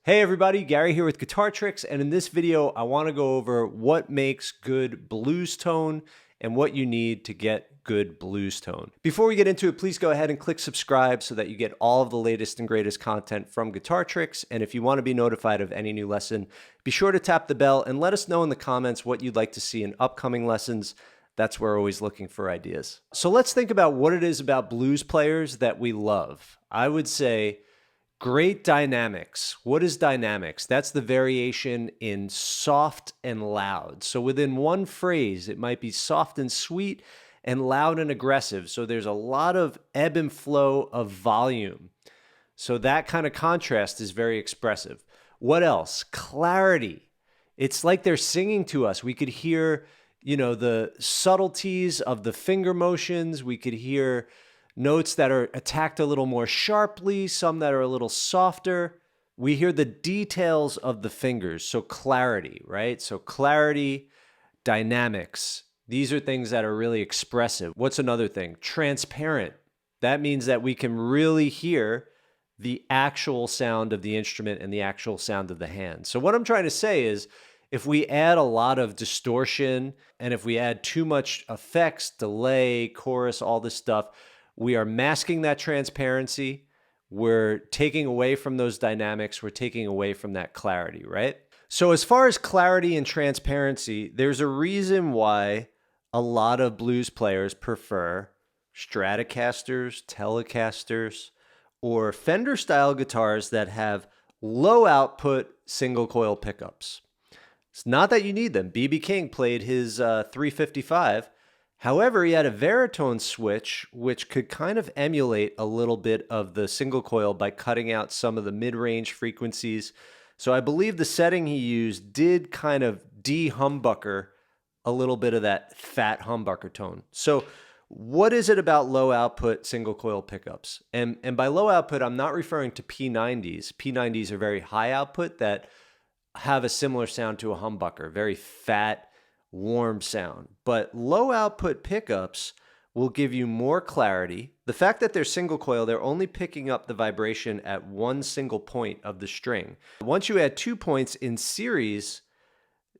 Hey everybody, Gary here with Guitar Tricks, and in this video I want to go over what makes good blues tone and what you need to get good blues tone. Before we get into it, please go ahead and click subscribe so that you get all of the latest and greatest content from Guitar Tricks, and if you want to be notified of any new lesson, be sure to tap the bell and let us know in the comments what you'd like to see in upcoming lessons. That's where we're always looking for ideas. So let's think about what it is about blues players that we love. I would say great dynamics. What is dynamics? That's the variation in soft and loud. So within one phrase, it might be soft and sweet and loud and aggressive. So there's a lot of ebb and flow of volume. So that kind of contrast is very expressive. What else? Clarity. It's like they're singing to us. We could hear, the subtleties of the finger motions. We could hear notes that are attacked a little more sharply, some that are a little softer. We hear the details of the fingers, so clarity, right? So clarity, dynamics. These are things that are really expressive. What's another thing? Transparent. That means that we can really hear the actual sound of the instrument and the actual sound of the hand. So what I'm trying to say is, if we add a lot of distortion and if we add too much effects, delay, chorus, all this stuff, we are masking that transparency. We're taking away from those dynamics. We're taking away from that clarity, right? So as far as clarity and transparency, there's a reason why a lot of blues players prefer Stratocasters, Telecasters, or Fender style guitars that have low output single coil pickups. It's not that you need them. B.B. King played his 355. However, he had a baritone switch, which could kind of emulate a little bit of the single coil by cutting out some of the mid-range frequencies. So I believe the setting he used did kind of de-humbucker a little bit of that fat humbucker tone. So what is it about low output single coil pickups? And by low output, I'm not referring to P90s. P90s are very high output that have a similar sound to a humbucker, very fat, warm sound. But low output pickups will give you more clarity. The fact that they're single coil, they're only picking up the vibration at one single point of the string. Once you add 2 points in series,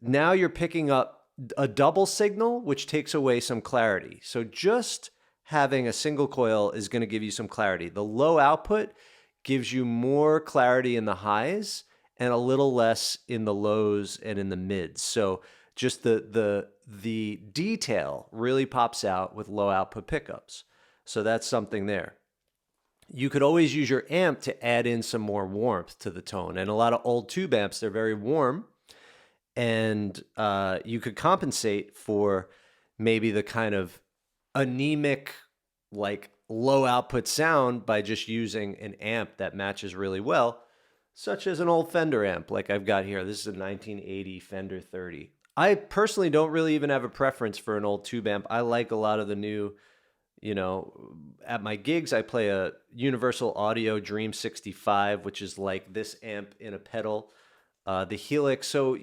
now you're picking up a double signal, which takes away some clarity. So just having a single coil is going to give you some clarity. The low output gives you more clarity in the highs and a little less in the lows and in the mids. So just the detail really pops out with low output pickups. So that's something there. You could always use your amp to add in some more warmth to the tone. And a lot of old tube amps, they're very warm. And you could compensate for maybe the kind of anemic, like low output sound by just using an amp that matches really well, such as an old Fender amp like I've got here. This is a 1980 Fender 30. I personally don't really even have a preference for an old tube amp. I like a lot of the new, at my gigs, I play a Universal Audio Dream 65, which is like this amp in a pedal, the Helix. So,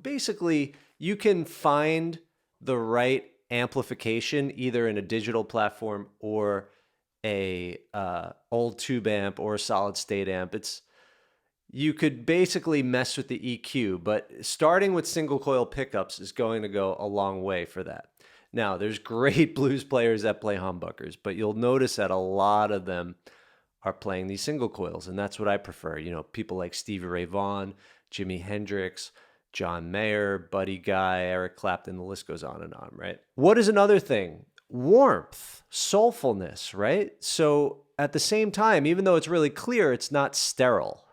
basically you can find the right amplification either in a digital platform or a old tube amp or a solid state amp. You could basically mess with the EQ, but starting with single coil pickups is going to go a long way for that. Now, there's great blues players that play humbuckers, but you'll notice that a lot of them are playing these single coils, and that's what I prefer. People like Stevie Ray Vaughan, Jimi Hendrix, John Mayer, Buddy Guy, Eric Clapton, the list goes on and on, right? What is another thing? Warmth, soulfulness, right? So at the same time, even though it's really clear, it's not sterile.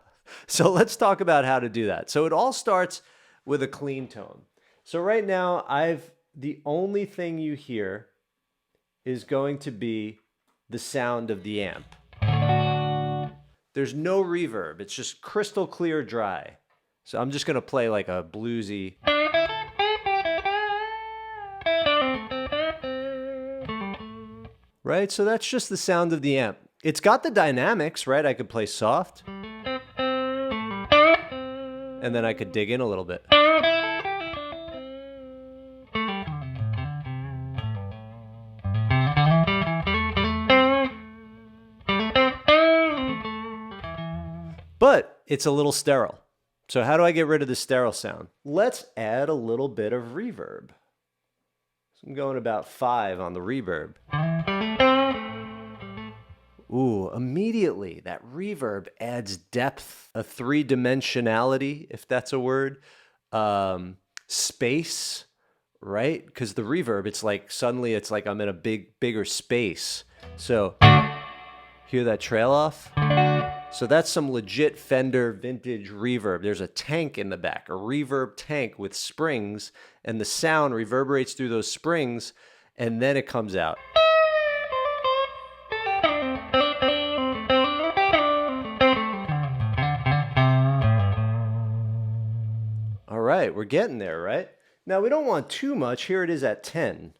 So let's talk about how to do that. So it all starts with a clean tone. So right now, the only thing you hear is going to be the sound of the amp. There's no reverb. It's just crystal clear dry. So I'm just going to play like a bluesy. Right? So that's just the sound of the amp. It's got the dynamics, right? I could play soft. And then I could dig in a little bit. But it's a little sterile. So how do I get rid of the sterile sound? Let's add a little bit of reverb. So I'm going about 5 on the reverb. Ooh, immediately that reverb adds depth, a three-dimensionality, if that's a word, space, right? Because the reverb, it's like suddenly it's like I'm in a bigger space. So hear that trail off? So that's some legit Fender vintage reverb. There's a tank in the back, a reverb tank with springs, and the sound reverberates through those springs, and then it comes out. All right, we're getting there, right? Now we don't want too much. Here it is at 10.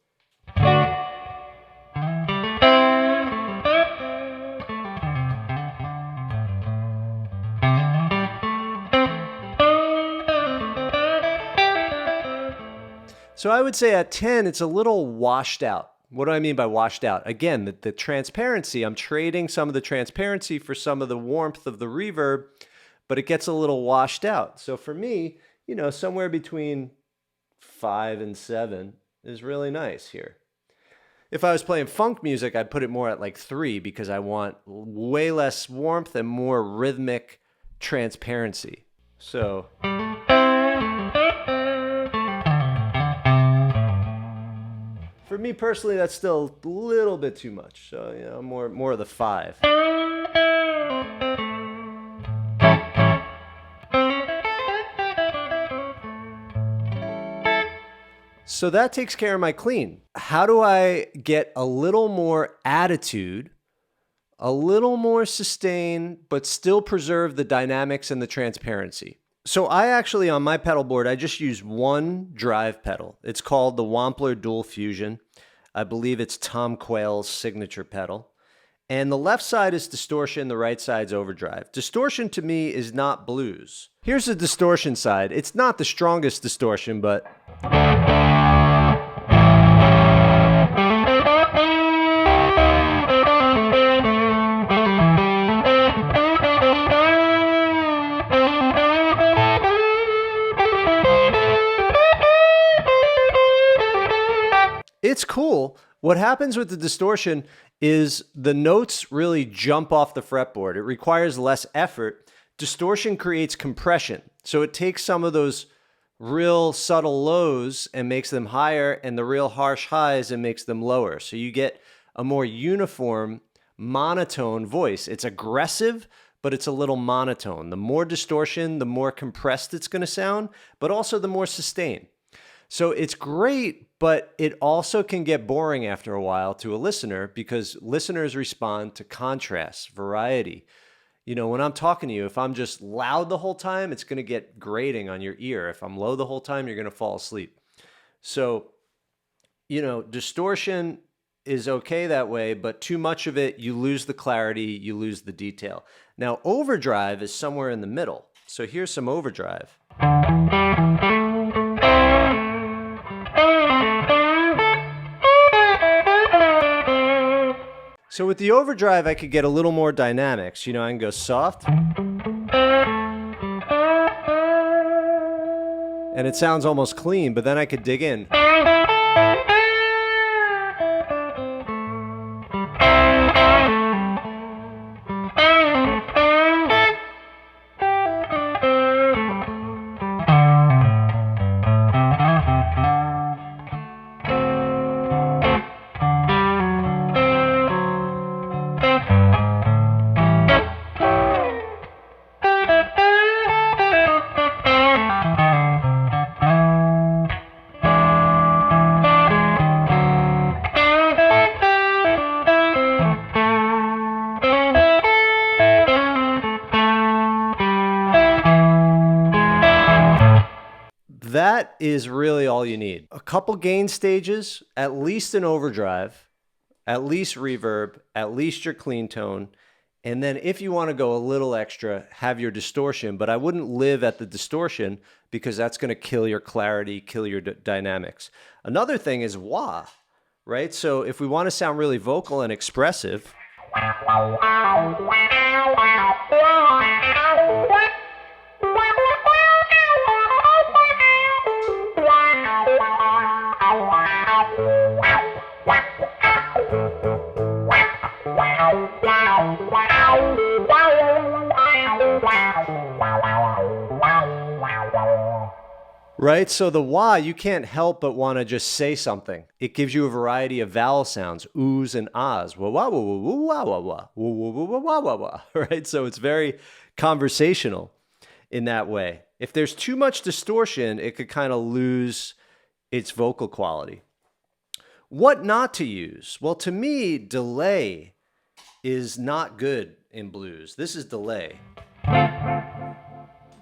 So I would say at 10, it's a little washed out. What do I mean by washed out? Again, the transparency, I'm trading some of the transparency for some of the warmth of the reverb, but it gets a little washed out. So for me, you know, somewhere between 5 and 7 is really nice here. If I was playing funk music, I'd put it more at like 3 because I want way less warmth and more rhythmic transparency. So for me personally, that's still a little bit too much. So, you know, more of the 5. So that takes care of my clean. How do I get a little more attitude, a little more sustain, but still preserve the dynamics and the transparency? So I actually, on my pedal board, I just use one drive pedal. It's called the Wampler Dual Fusion. I believe it's Tom Quayle's signature pedal. And the left side is distortion, the right side's overdrive. Distortion to me is not blues. Here's the distortion side. It's not the strongest distortion, but it's cool. What happens with the distortion is the notes really jump off the fretboard. It requires less effort. Distortion creates compression. So it takes some of those real subtle lows and makes them higher, and the real harsh highs and makes them lower. So you get a more uniform, monotone voice. It's aggressive, but it's a little monotone. The more distortion, the more compressed it's going to sound, but also the more sustain. So it's great, but it also can get boring after a while to a listener because listeners respond to contrast, variety. You know, when I'm talking to you, if I'm just loud the whole time, it's going to get grating on your ear. If I'm low the whole time, you're going to fall asleep. So, you know, distortion is okay that way, but too much of it, you lose the clarity, you lose the detail. Now, overdrive is somewhere in the middle. So here's some overdrive. So with the overdrive, I could get a little more dynamics. You know, I can go soft. And it sounds almost clean, but then I could dig in. That is really all you need. A couple gain stages, at least an overdrive, at least reverb, at least your clean tone. And then if you want to go a little extra, have your distortion. But I wouldn't live at the distortion because that's going to kill your clarity, kill your dynamics. Another thing is wah, right? So if we want to sound really vocal and expressive, Right? So the wah, you can't help but want to just say something. It gives you a variety of vowel sounds, oohs and ahs. Wah, wah, wah, wah, wah, wah, wah, wah, wah, wah, wah, wah, wah, right? So it's very conversational in that way. If there's too much distortion, it could kind of lose its vocal quality. What not to use? Well, to me, delay is not good in blues. This is delay.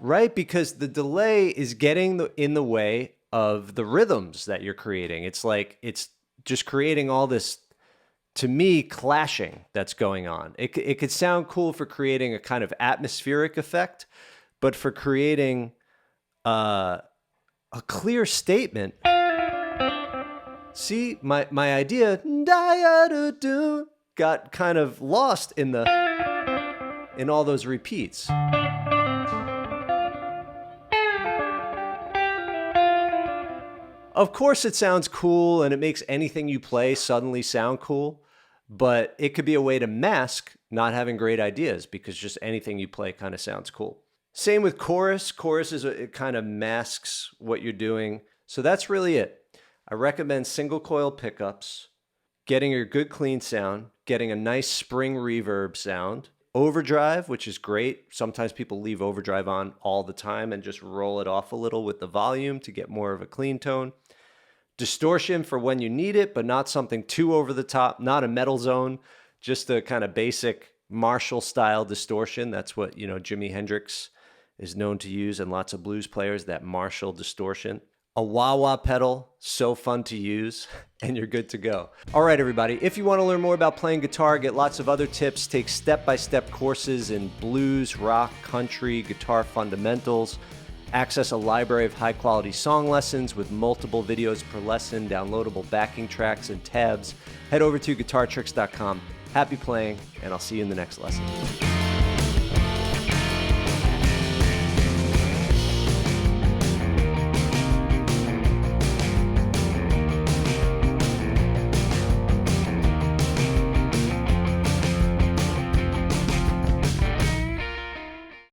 Right? Because the delay is getting in the way of the rhythms that you're creating. It's like, it's just creating all this, to me, clashing that's going on. It could sound cool for creating a kind of atmospheric effect, but for creating a clear statement. See, my idea got kind of lost in all those repeats. Of course it sounds cool and it makes anything you play suddenly sound cool, but it could be a way to mask not having great ideas because just anything you play kind of sounds cool. Same with chorus. Chorus it kind of masks what you're doing. So that's really it. I recommend single coil pickups, getting a good clean sound, getting a nice spring reverb sound, overdrive, which is great. Sometimes people leave overdrive on all the time and just roll it off a little with the volume to get more of a clean tone. Distortion for when you need it, but not something too over the top, not a metal zone, just a kind of basic Marshall style distortion. That's what, Jimi Hendrix is known to use and lots of blues players, that Marshall distortion. A wah-wah pedal, so fun to use, and you're good to go. All right, everybody, if you want to learn more about playing guitar, get lots of other tips, take step-by-step courses in blues, rock, country, guitar fundamentals, access a library of high-quality song lessons with multiple videos per lesson, downloadable backing tracks and tabs, head over to guitartricks.com. Happy playing, and I'll see you in the next lesson.